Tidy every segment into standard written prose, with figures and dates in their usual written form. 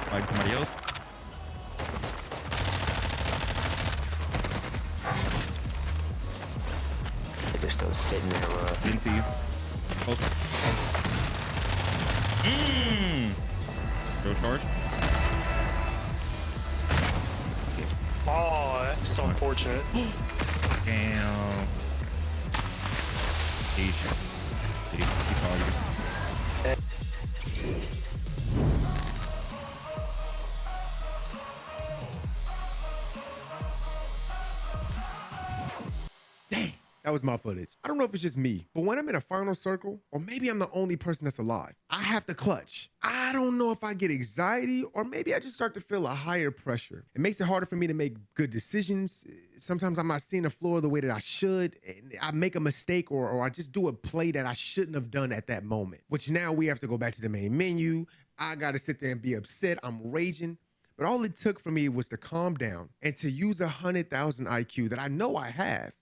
Fighting somebody else. They're just still sitting there, Didn't see you. Close. Go charge. Oh, that's so unfortunate. Damn. He saw you. Dang, that was my footage. I don't know if it's just me, but when I'm in a final circle, or maybe I'm the only person that's alive, I have to clutch. I don't know if I get anxiety or maybe I just start to feel a higher pressure. It makes it harder for me to make good decisions. Sometimes I'm not seeing the floor the way that I should, and I make a mistake or I just do a play that I shouldn't have done at that moment, which now we have to go back to the main menu. I gotta sit there and be upset. I'm raging. But all it took for me was to calm down and to use 100,000 IQ that I know I have.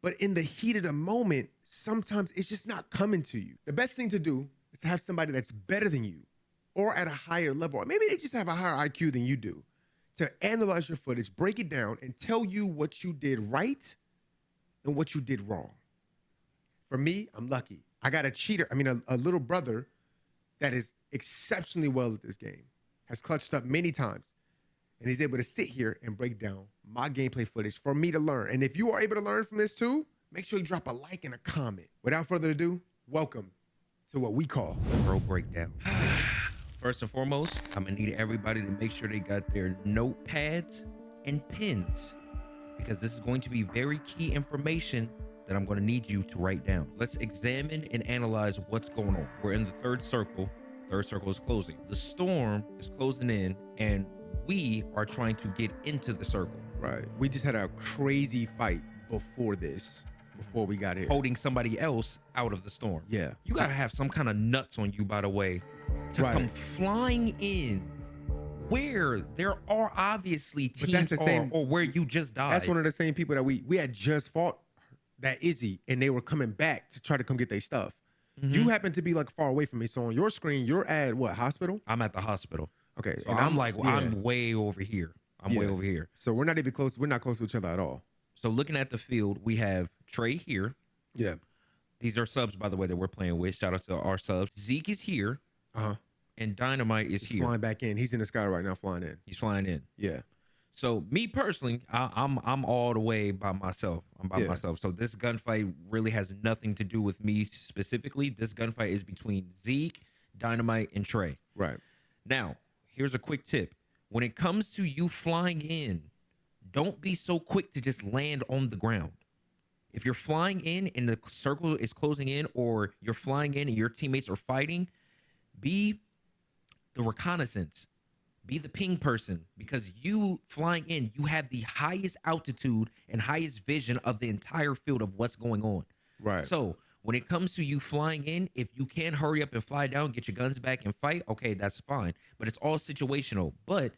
But in the heat of the moment, sometimes it's just not coming to you. The best thing to do is to have somebody that's better than you or at a higher level, or maybe they just have a higher IQ than you do, to analyze your footage, break it down, and tell you what you did right and what you did wrong. For me, I'm lucky. I got a cheater, a little brother that is exceptionally well at this game, has clutched up many times, and he's able to sit here and break down my gameplay footage for me to learn. And if you are able to learn from this too, make sure you drop a like and a comment. Without further ado, welcome to what we call Bro breakdown. First and foremost, I'm gonna need everybody to make sure they got their notepads and pens, because this is going to be very key information that I'm gonna need you to write down. Let's examine and analyze what's going on. We're in the third circle. Third circle is closing. The storm is closing in, and we are trying to get into the circle. Right. We just had a crazy fight before this, before we got here. Holding somebody else out of the storm. Yeah. You gotta have some kind of nuts on you, by the way, to come flying in where there are obviously teams or where you just died. That's one of the same people that we had just fought that Izzy, and they were coming back to try to come get their stuff. You happen to be like far away from me. So on your screen, you're at what, hospital? I'm at the hospital. Okay. So and I'm like, I'm way over here. I'm way over here. So we're not even close. We're not close to each other at all. So looking at the field, we have Trey here. Yeah. These are subs, by the way, that we're playing with. Shout out to our subs. Zeke is here. And Dynamite is here. Flying back in. He's in the sky right now, flying in. He's flying in. Yeah. So me personally, I'm all the way by myself. I'm by myself. So this gunfight really has nothing to do with me specifically. This gunfight is between Zeke, Dynamite, and Trey. Right. Now, here's a quick tip. When it comes to you flying in, don't be so quick to just land on the ground. If you're flying in and the circle is closing in, or you're flying in and your teammates are fighting, be the reconnaissance. Be the ping person, because you flying in, you have the highest altitude and highest vision of the entire field of what's going on. Right. So when it comes to you flying in, if you can hurry up and fly down, get your guns back and fight, okay, that's fine. But it's all situational. But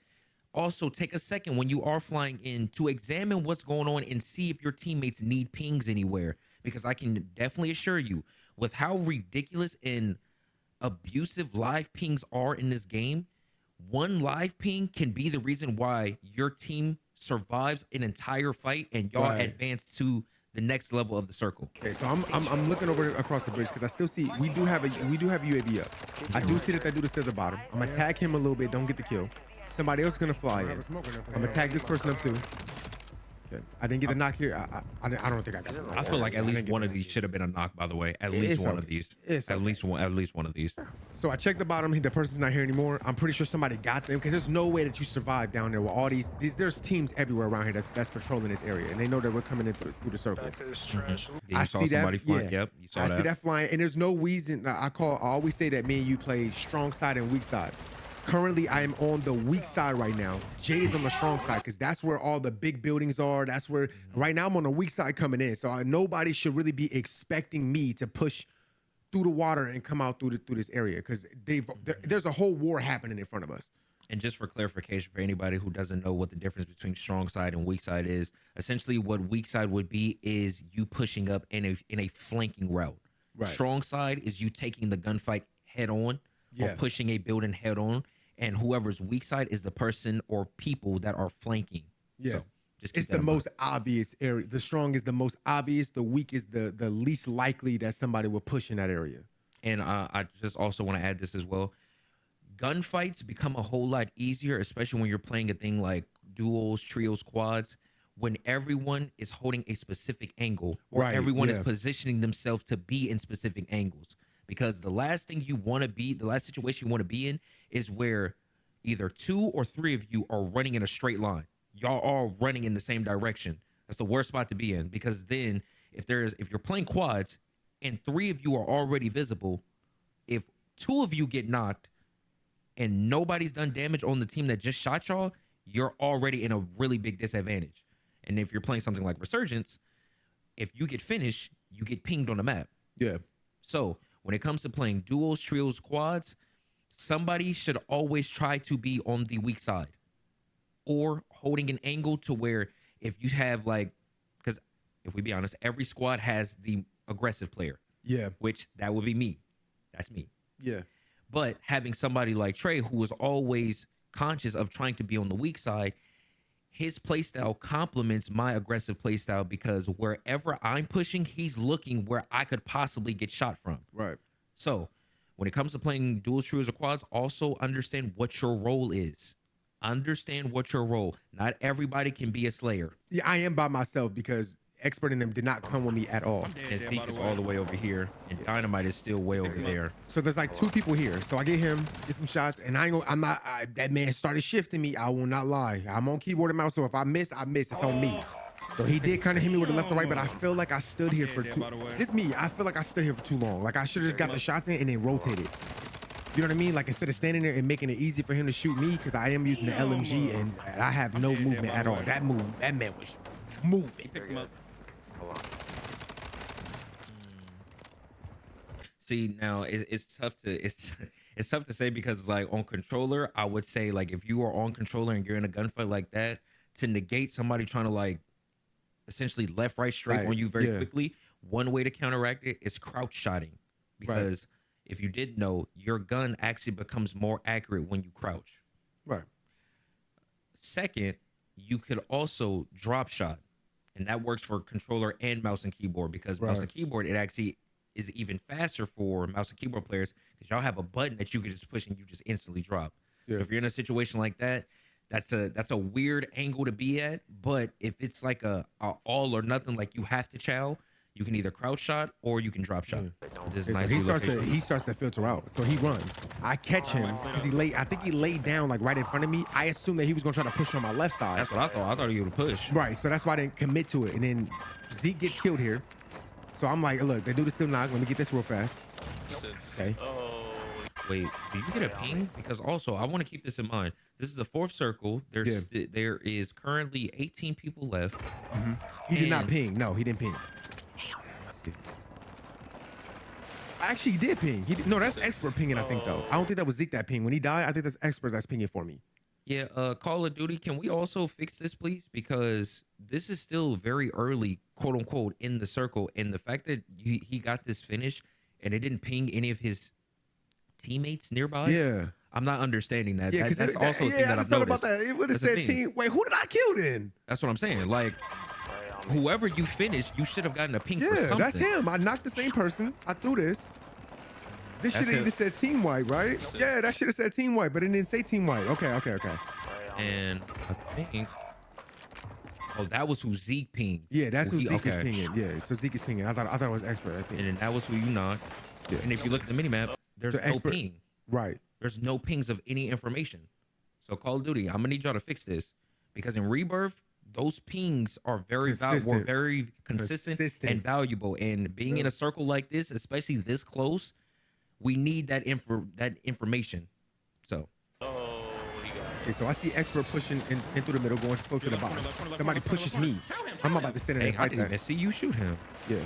also take a second when you are flying in to examine what's going on and see if your teammates need pings anywhere. Because I can definitely assure you, with how ridiculous and abusive live pings are in this game, one live ping can be the reason why your team survives an entire fight and y'all advance to the next level of the circle. Okay, so I'm looking over across the bridge because I still see we do have UAV up. I do see that dude is still at the bottom. I'm gonna tag him a little bit. Don't get the kill. Somebody else is gonna fly in. I'm gonna tag this person up too. Okay. I didn't get the knock here. I don't think I got it. I feel like at least one of these should have been a knock, by the way. At least one of these. At least one of these. So I checked the bottom. The person's not here anymore. I'm pretty sure somebody got them, because there's no way that you survive down there with all these. There's teams everywhere around here that's patrolling this area, and they know that we're coming in through the circle. I saw somebody flying. Yep, you saw that. I see that flying, and there's no reason. I always say that me and you play strong side and weak side. Currently, I am on the weak side right now. Jay is on the strong side, because that's where all the big buildings are. That's where, right now, I'm on the weak side coming in. So nobody should really be expecting me to push through the water and come out through this area, because there's a whole war happening in front of us. And just for clarification, for anybody who doesn't know what the difference between strong side and weak side is, essentially what weak side would be is you pushing up in a flanking route. Right. Strong side is you taking the gunfight head on, or pushing a building head on. and whoever's weak side is the person or people that are flanking. Yeah. So just keep It's that the in mind. most obvious area. The strong is the most obvious. The weak is the least likely that somebody will push in that area. And I just also want to add this as well. Gunfights become a whole lot easier, especially when you're playing a thing like duos, trios, quads, when everyone is holding a specific angle or Right, everyone is yeah. positioning themselves to be in specific angles. Because the last thing you want to be, the last situation you want to be in is where either 2 or 3 of you are running in a straight line. Y'all all running in the same direction. That's the worst spot to be in, because then if you're playing quads and 3 of you are already visible, if 2 of you get knocked and nobody's done damage on the team that just shot y'all, you're already in a really big disadvantage. And if you're playing something like Resurgence, if you get finished, you get pinged on the map. Yeah. So when it comes to playing duos, trios, quads, somebody should always try to be on the weak side or holding an angle to where if you have like, because if we be honest, every squad has the aggressive player, Yeah. which that would be me. That's me. Yeah. But having somebody like Trey, who is always conscious of trying to be on the weak side, his playstyle complements my aggressive playstyle, because wherever I'm pushing, he's looking where I could possibly get shot from. Right. So when it comes to playing dual trios or quads, also understand what your role is. Understand what your role. Not everybody can be a slayer. Yeah, I am by myself because Expert in them did not come with me at all. And Zeke is all the way over here, and Dynamite is still way over there. So there's like 2 people here. So I get him, get some shots, and that man started shifting me. I will not lie. I'm on keyboard and mouse, so if I miss, I miss. It's on me. So he did kind of hit me with the left or right, but I feel like I stood here for too. It's me. I feel like I stood here for too long. Like I should have just got the shots in and then rotated. You know what I mean? Like instead of standing there and making it easy for him to shoot me, because I am using the LMG and I have no movement at all. That man was moving. See, now it's tough to it's tough to say, because it's like on controller, I would say like if you are on controller and you're in a gunfight like that, to negate somebody trying to like essentially left, right, straight Right, on you very yeah. quickly, one way to counteract it is crouch shotting. Because if you didn't know, your gun actually becomes more accurate when you crouch. Right. Second, you could also drop shot, and that works for controller and mouse and keyboard, because mouse and keyboard, it actually is even faster for mouse and keyboard players, because y'all have a button that you can just push and you just instantly drop. Yeah. So if you're in a situation like that, that's a weird angle to be at. But if it's like a all or nothing, like you have to chow, you can either crouch shot or you can drop shot. This is Okay, so nice he starts to filter out. So he runs. I catch him because I think he laid down like right in front of me. I assumed that he was gonna try to push on my left side. That's what I thought. I thought he would push. Right. So that's why I didn't commit to it. And then Zeke gets killed here. So I'm like, look, they do this still knock. Let me get this real fast. Okay. Wait, do you get a ping? Because also, I want to keep this in mind. This is the 4th circle. There is currently 18 people left. He did not And- ping. No, he didn't ping. Actually, he did ping. No, that's Expert pinging, I think, though. I don't think that was Zeke that ping. When he died, I think that's Expert that's pinging for me. Yeah, Call of Duty, can we also fix this, please? Because this is still very early, quote unquote, in the circle. And the fact that he got this finish and it didn't ping any of his teammates nearby. Yeah. I'm not understanding that. Yeah, That's also a thing that I I've just thought noticed. about that. It would have That's the said thing. team. Wait, who did I kill then? That's what I'm saying. Like, whoever you finished, you should have gotten a ping for Yeah, something. that's him. I knocked the same person. I threw this. This should That's have it. either said team white, right? Yeah, that should have said team white, but it didn't say team white. Okay. And I think, oh, that was who Zeke pinged. Yeah, that's who Zeke is okay. pinging. Yeah, so Zeke is pinging. I thought it was Expert, I think. And then that was who you knocked. Yeah. And if you look at the minimap, there's So no Expert- ping. Right. There's no pings of any information. So Call of Duty, I'm gonna need y'all to fix this, because in Rebirth, those pings are very valuable, Consistent. very consistent and valuable. And being in a circle like this, especially this close, we need that information. So Okay, so I see Expert pushing in through the middle, going close to the bottom. Somebody pushes me. I'm about to stand in hey, and I fight didn't even that. see you shoot him. Yeah.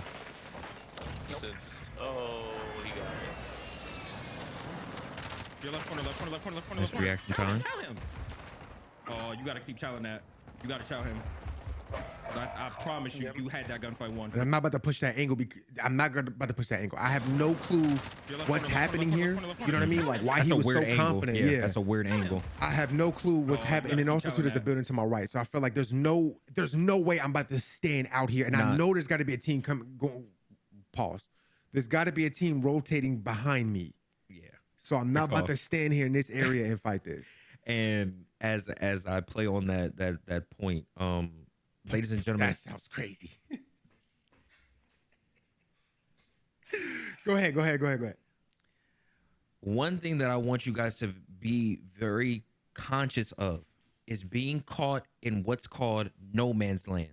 Nice reaction time. Oh, you gotta keep chowing that. You gotta chow him. I promise you, you had that gunfight won. And I'm not about to push that angle. I'm not about to push that angle. I have no clue what's happening here. You know what I mean? Like why That's he a was weird so angle. confident. Yeah, Yeah, that's a weird angle. I have no clue what's happening. And also too, there's a building to my right. So I feel like there's no way I'm about to stand out here. And I know there's got to be a team pause. There's got to be a team rotating behind me. Yeah. So I'm not about to stand here in this area and fight this. And as I play on that point, ladies and gentlemen, That sounds crazy. Go ahead. One thing that I want you guys to be very conscious of is being caught in what's called no man's land.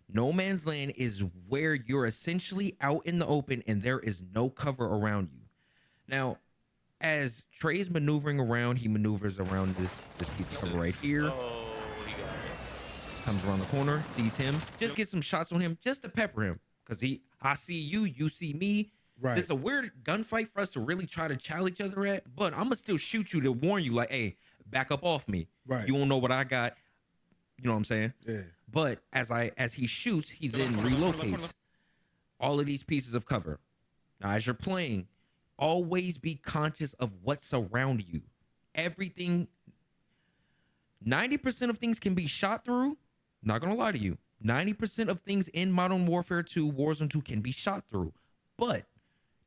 No man's land is where you're essentially out in the open and there is no cover around you. Now, as Trey's maneuvering around, he maneuvers around this piece of cover right here. Oh, he got it. Comes around the corner, sees him, just get some shots on him, just to pepper him. Because I see you, you see me. Right. It's a weird gunfight for us to really try to chow each other at, but I'm gonna still shoot you to warn you, like, hey, back up off me. Right. You won't know what I got. You know what I'm saying? Yeah. But as he shoots, he then relocates all of these pieces of cover. Now, as you're playing, always be conscious of what's around you. Everything, 90% of things can be shot through. Not gonna lie to you. 90% of things in Modern Warfare 2, Warzone 2 can be shot through. But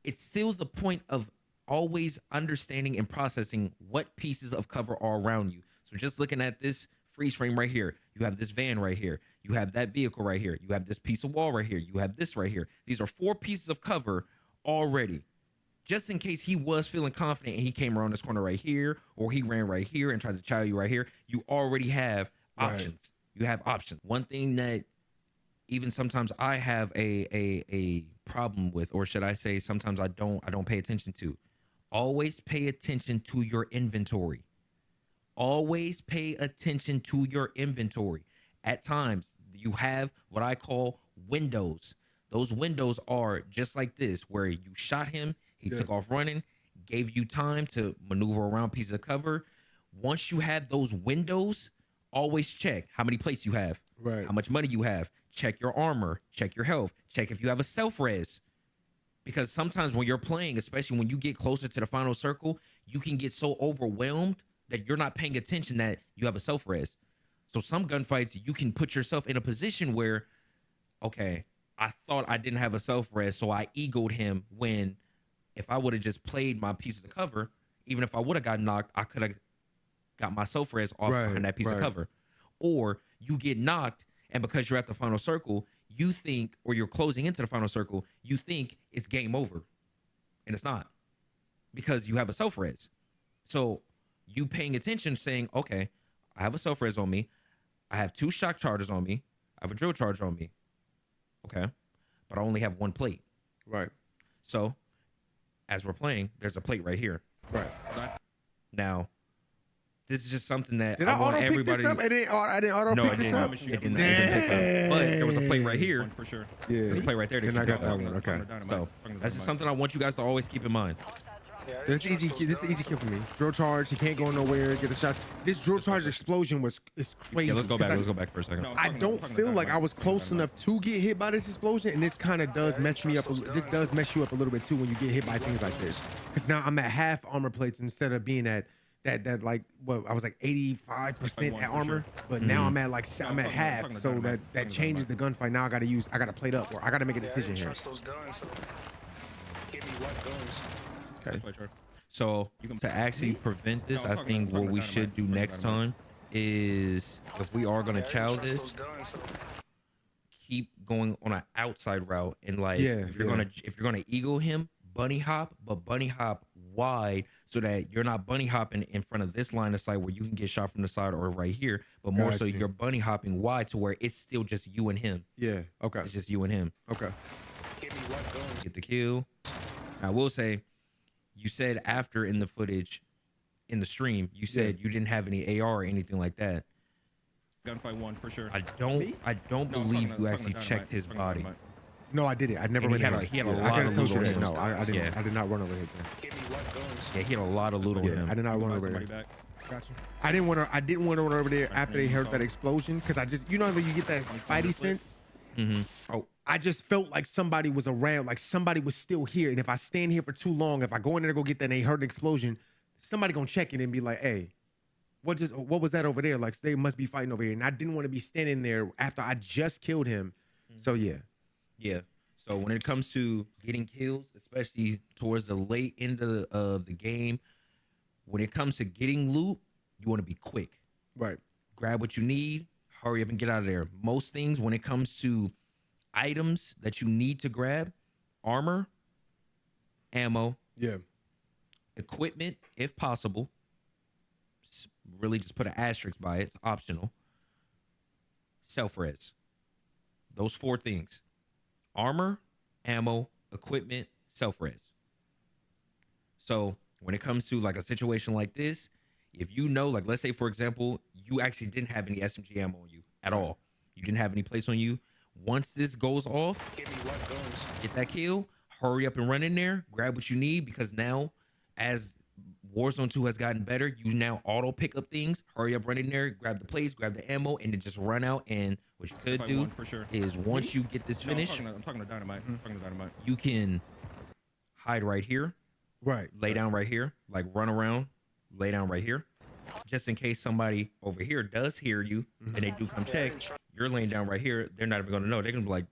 it's still the point of always understanding and processing what pieces of cover are around you. So just looking at this freeze frame right here, you have this van right here, you have that vehicle right here, you have this piece of wall right here, you have this right here. These are 4 pieces of cover already. Just in case he was feeling confident and he came around this corner right here, or he ran right here and tried to chow you right here, you already have options. Right. You have options. One thing that even sometimes I have a problem with, or should I say sometimes I don't pay attention to. Always pay attention to your inventory. Always pay attention to your inventory. At times, you have what I call windows. Those windows are just like this, where you shot him, he took off running, gave you time to maneuver around pieces of cover. Once you have those windows, always check how many plates you have, how much money you have. Check your armor, check your health, check if you have a self-res. Because sometimes when you're playing, especially when you get closer to the final circle, you can get so overwhelmed that you're not paying attention that you have a self-res. So some gunfights, you can put yourself in a position where, okay, I thought I didn't have a self-res, so I egoed him, when if I would have just played my pieces of cover, even if I would have got knocked, I could have got my self-res off behind that piece of cover. Or you get knocked, and because you're at the final circle, you think, or you're closing into the final circle, you think it's game over. And it's not. Because you have a self-res. So you paying attention, saying, okay, I have a self-res on me. I have 2 shock charges on me. I have a drill charge on me. Okay. But I only have 1 plate. Right. So as we're playing, there's a plate right here. Right. Now, this is just something that I want auto everybody. Pick this up? I didn't auto pick this up. It didn't pick up. But there was a plate right here. For sure. Yeah. There's a plate right there that And you I got picked that up. one. Okay. So that's just something I want you guys to always keep in mind. So this is easy. This is an easy kill for me. Drill charge. He can't go nowhere. Get the shots. This drill charge explosion is crazy. Yeah, let's go back. Let's go back for a second. I don't feel like I was close enough to get hit by this explosion, and this kind of does mess me up. This does mess you up a little bit too when you get hit by things like this. Because now I'm at half armor plates instead of being at that like what I was like 85% at armor, but now I'm at like I'm at half. So that changes the gunfight. Now I got to plate up, or I got to make a decision here. Okay. So to actually prevent this, I think what we should do next time is, if we are gonna chow this, keep going on an outside route, and like if you're gonna eagle him, bunny hop, but bunny hop wide so that you're not bunny hopping in front of this line of sight where you can get shot from the side or right here, but more so you're bunny hopping wide to where it's still just you and him. Yeah. Okay. It's just you and him. Okay. Get the kill. I will say, you said after in the footage, in the stream, you said you didn't have any AR or anything like that. Gunfight 1 for sure. I don't believe you actually checked his body. No, I didn't. I never And ran he had over a- he had a yeah, lot I gotta of tell loot you on that. him. No, I didn't. Yeah. I did not run over here. Give me what guns? Yeah, he had a lot of loot on Yeah, him. I did not You run buy over somebody there. back. Gotcha. I didn't want to. I didn't want to run over there after they heard that explosion because I just, you know, when you get that spidey sense. Oh, I just felt like somebody was around, like somebody was still here. And if I stand here for too long, if I go in there to go get that and they heard an explosion, somebody gonna check it and be like, hey, what was that over there? Like they must be fighting over here. And I didn't want to be standing there after I just killed him. So yeah. yeah. So when it comes to getting kills, especially towards the late end of the game, when it comes to getting loot, you want to be quick. Right. Grab what you need, hurry up and get out of there. Most things, when it comes to items that you need to grab, armor, ammo, Yeah. equipment, if possible. Really just put an asterisk by it. It's optional. Self-res. Those 4 things. Armor, ammo, equipment, self-res. So when it comes to like a situation like this, if you know, like let's say for example, you actually didn't have any SMG ammo on you at all. You didn't have any place on you. Once this goes off, Give me what guns? get that kill, hurry up and run in there, grab what you need, because now as Warzone 2 has gotten better, you now auto pick up things, hurry up, run in there, grab the plates, grab the ammo, and then just run out. And what you could Fight do one for sure. is once you get this No, I'm finished, talking to Dynamite. I'm talking to Dynamite. you can hide right here, Right. lay down right here, like run around, lay down right here, just in case somebody over here does hear you and they do come check. You're laying down right here. They're not even going to know. They're going to be like,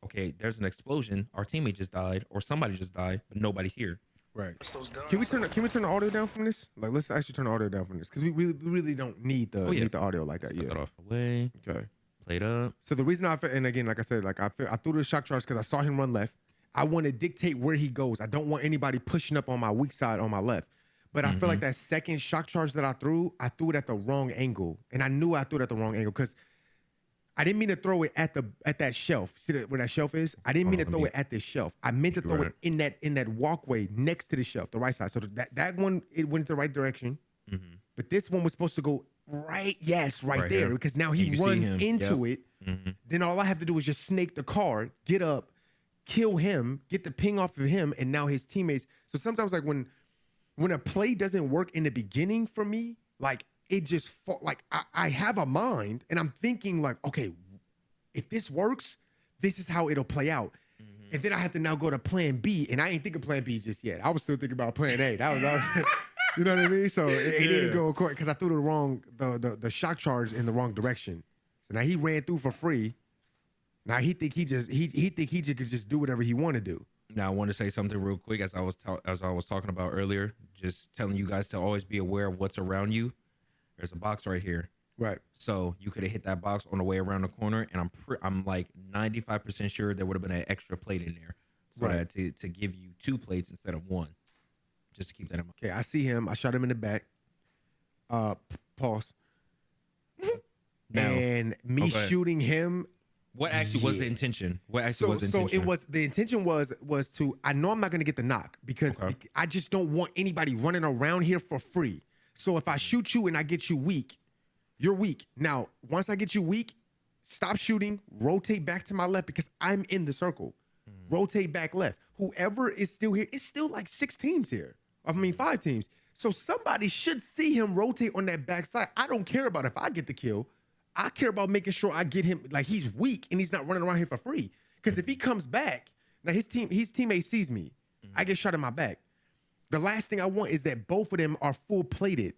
okay, there's an explosion. Our teammate just died, or somebody just died, but nobody's here. Right. Those guns? Can we turn the audio down from this? Like, let's actually turn the audio down from this because we really don't need the yeah. need the audio like that. Cut Yeah. that off away. Okay. Played up. So the reason and again, like I said, like I threw the shock charge because I saw him run left. I want to dictate where he goes. I don't want anybody pushing up on my weak side on my left. But I feel like that second shock charge that I threw it at the wrong angle, and I knew I threw it at the wrong angle because I didn't mean to throw it at that shelf. See where that shelf is? I didn't mean to throw it at this shelf. I meant to throw it in that walkway next to the shelf, the right side. So that one, it went the right direction. But this one was supposed to go right there Right here. because now You he can see runs him. into it. Then all I have to do is just snake the car, get up, kill him, get the ping off of him, and now his teammates. So sometimes like when a play doesn't work in the beginning for me, like it just like I have a mind and I'm thinking like, okay, if this works, this is how it'll play out. And then I have to now go to plan B, and I ain't thinking plan B just yet. I was still thinking about plan A. That was you know what I mean? So it didn't go according because I threw the shock charge in the wrong direction. So now he ran through for free. Now he think he could just do whatever he want to do. Now I want to say something real quick as I was talking about earlier, just telling you guys to always be aware of what's around you. There's a box right here. Right. So you could have hit that box on the way around the corner, and I'm like 95% sure there would have been an extra plate in there, so Right. that to give you 2 plates instead of 1, just to keep that in mind. Okay, I see him. I shot him in the back. Pause. Now, And me okay. shooting him. what actually was the intention? What actually was the So intention? it was the intention was to I know I'm not gonna get the knock because Okay. I just don't want anybody running around here for free. So if I shoot you and I get you weak, you're weak. Now, once I get you weak, stop shooting, rotate back to my left because I'm in the circle. Rotate back left. Whoever is still here, it's still like 6 teams here. I mean 5 teams. So somebody should see him rotate on that backside. I don't care about if I get the kill. I care about making sure I get him, like he's weak and he's not running around here for free. Because if he comes back, now his teammate sees me. I get shot in my back. The last thing I want is that both of them are full plated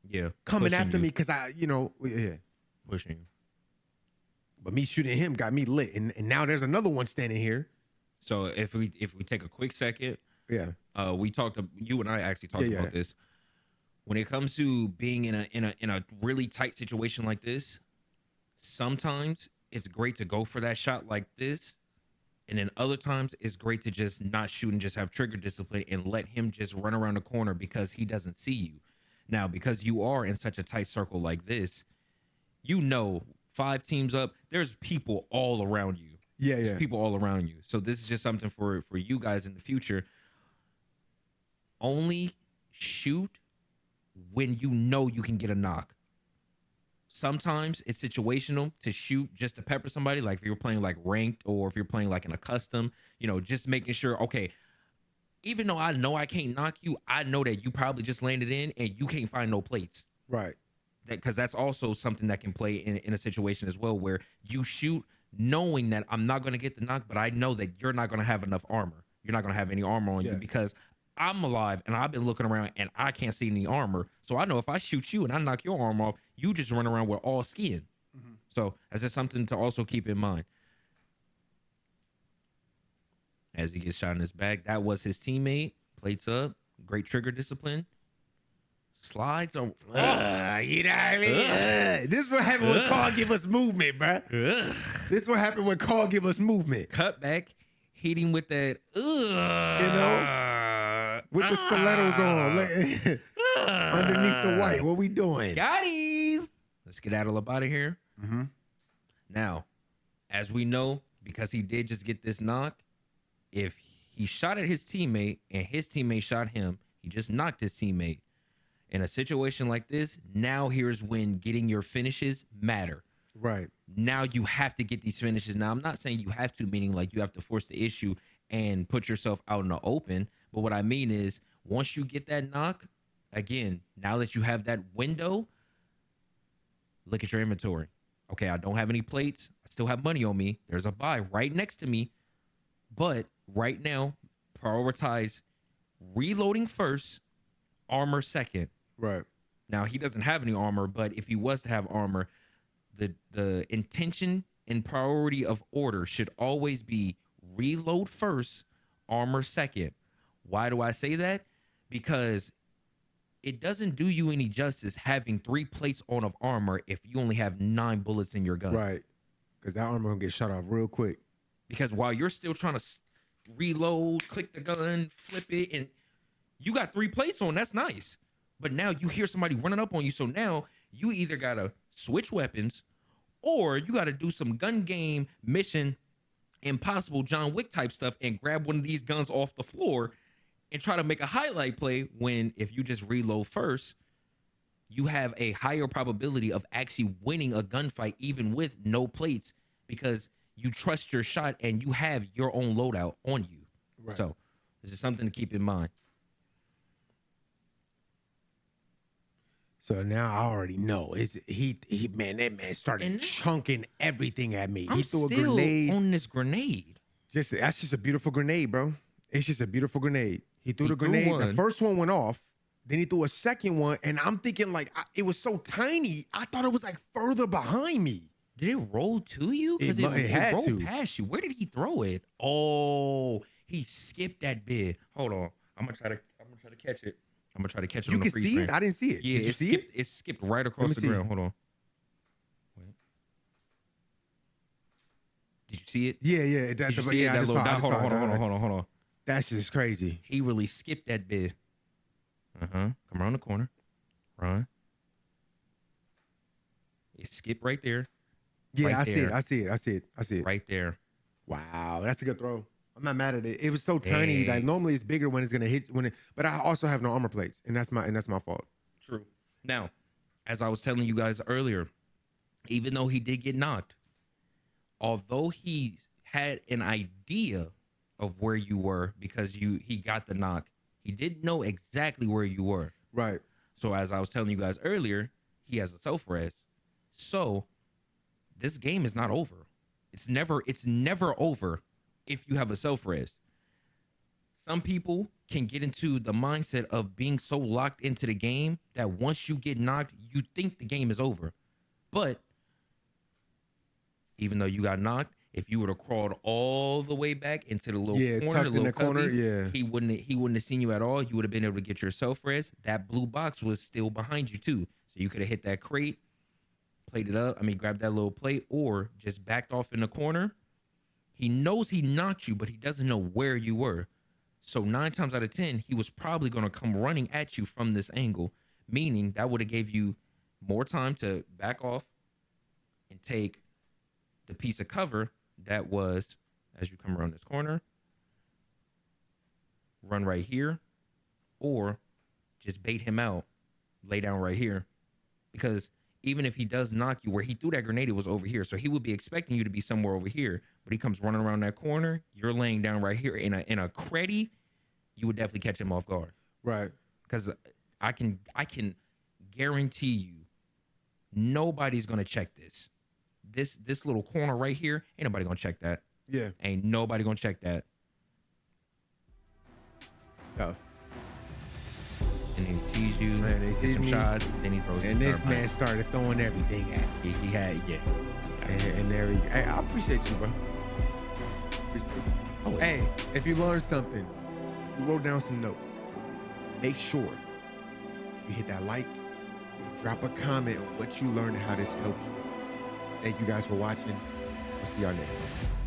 yeah, coming pushing after you, me because yeah. pushing you. But me shooting him got me lit. And now there's another one standing here. So if we take a quick second, Yeah. you and I actually talked Yeah. about this. When it comes to being in a really tight situation like this, sometimes it's great to go for that shot like this, and then other times it's great to just not shoot and just have trigger discipline and let him just run around the corner because he doesn't see you. Now, because you are in such a tight circle like this, 5 teams up, there's people all around you. Yeah, There's yeah. people all around you. So this is just something for you guys in the future. Only shoot when you know you can get a knock. sometimes it's situational to shoot just to pepper somebody. Like if you're playing like ranked or if you're playing like in a custom, you know, just making sure, okay, even though I know I can't knock you, I know that you probably just landed in and you can't find no plates. Right. Because that's also something that can play in a situation as well where you shoot knowing that I'm not going to get the knock, but I know that you're not going to have enough armor. You're not going to have any armor on you because I'm alive and I've been looking around and I can't see any armor. So I know if I shoot you and I knock your arm off, you just run around with all skin. So that's just something to also keep in mind. As he gets shot in his back, that was his teammate. Plates up. Great trigger discipline. Slides are. You know what I mean? This is what happened when Carl give us movement, bruh. This is what happened when Carl give us movement. Cut back. Hit him with that. You know? With the stilettos on. Underneath the white. What we doing? Got him. Let's get out of here. Now, as we know, because he did just get this knock, if he shot at his teammate and his teammate shot him, he just knocked his teammate. In a situation like this, now here's when getting your finishes matter. Right. Now you have to get these finishes. Now, I'm not saying you have to, meaning like you have to force the issue and put yourself out in the open. But what I mean is once you get that knock, again, now that you have that window, look at your inventory. Okay, I don't have any plates. I still have money on me. There's a buy right next to me. But right now, prioritize reloading first, armor second. Right. Now, he doesn't have any armor, but if he was to have armor, the intention and priority of order should always be reload first, armor second. Why do I say that? Because it doesn't do you any justice having 3 plates on of armor if you only have 9 bullets in your gun. Right. Because that armor gonna get shut off real quick. Because while you're still trying to reload, click the gun, flip it, and you got 3 plates on, that's nice. But now you hear somebody running up on you. So now you either got to switch weapons or you got to do some gun game mission, impossible John Wick type stuff and grab one of these guns off the floor and try to make a highlight play when if you just reload first, you have a higher probability of actually winning a gunfight even with no plates because you trust your shot and you have your own loadout on you. Right. So this is something to keep in mind. So now I already know. That man started chunking everything at me. He threw a grenade on this grenade. That's just a beautiful grenade, bro. It's just a beautiful grenade. He threw the grenade. The first one went off. Then he threw a second one, and I'm thinking like it was so tiny. I thought it was like further behind me. Did it roll to you? Because it had rolled past you. Where did he throw it? Oh, he skipped that bit. Hold on. I'm gonna try to catch it. I'm gonna try to catch it. You on the can freeze see frame. it. I didn't see it. Yeah, Did you see it? It skipped right across the ground. Hold on. Wait. Did you see it? Yeah. Did you see it? That little dot. Hold on. That's just crazy. He really skipped that bit. Come around the corner. Run. It skipped right there. Yeah, right I see it. Right there. Wow, that's a good throw. I'm not mad at it. It was so tiny. Like normally it's bigger when it's gonna hit but I also have no armor plates, and that's my fault. True. Now, as I was telling you guys earlier, even though he did get knocked, although he had an idea of where you were because he got the knock, he didn't know exactly where you were. Right. So as I was telling you guys earlier, he has a self-res. So this game is not over. It's never over if you have a self-res. Some people can get into the mindset of being so locked into the game that once you get knocked, you think the game is over. But even though you got knocked, if you would have crawled all the way back into the little corner, tucked in the corner, he wouldn't have seen you at all. You would have been able to get your self-res. That blue box was still behind you too. So you could have hit that crate, played it up. Grabbed that little plate or just backed off in the corner. He knows he knocked you, but he doesn't know where you were. So 9 times out of 10, he was probably going to come running at you from this angle, meaning that would have gave you more time to back off and take the piece of cover that was, as you come around this corner, run right here, or just bait him out, lay down right here. Because even if he does knock you, where he threw that grenade, it was over here. So he would be expecting you to be somewhere over here, but he comes running around that corner. You're laying down right here in a creddy. You would definitely catch him off guard. Right. Because I can guarantee you, nobody's gonna check this. This little corner right here, ain't nobody gonna check that. Yeah. Ain't nobody gonna check that. Tough. And then he sees you, Man, they gets sees some me, shots, then he throws. And this man started throwing everything at me. he had And there he. Hey, I appreciate you, bro. Appreciate you. Oh, Hey, if you learned something, if you wrote down some notes, make sure you hit that like and drop a comment on what you learned and how this helped you. Thank you guys for watching. We'll see y'all next time.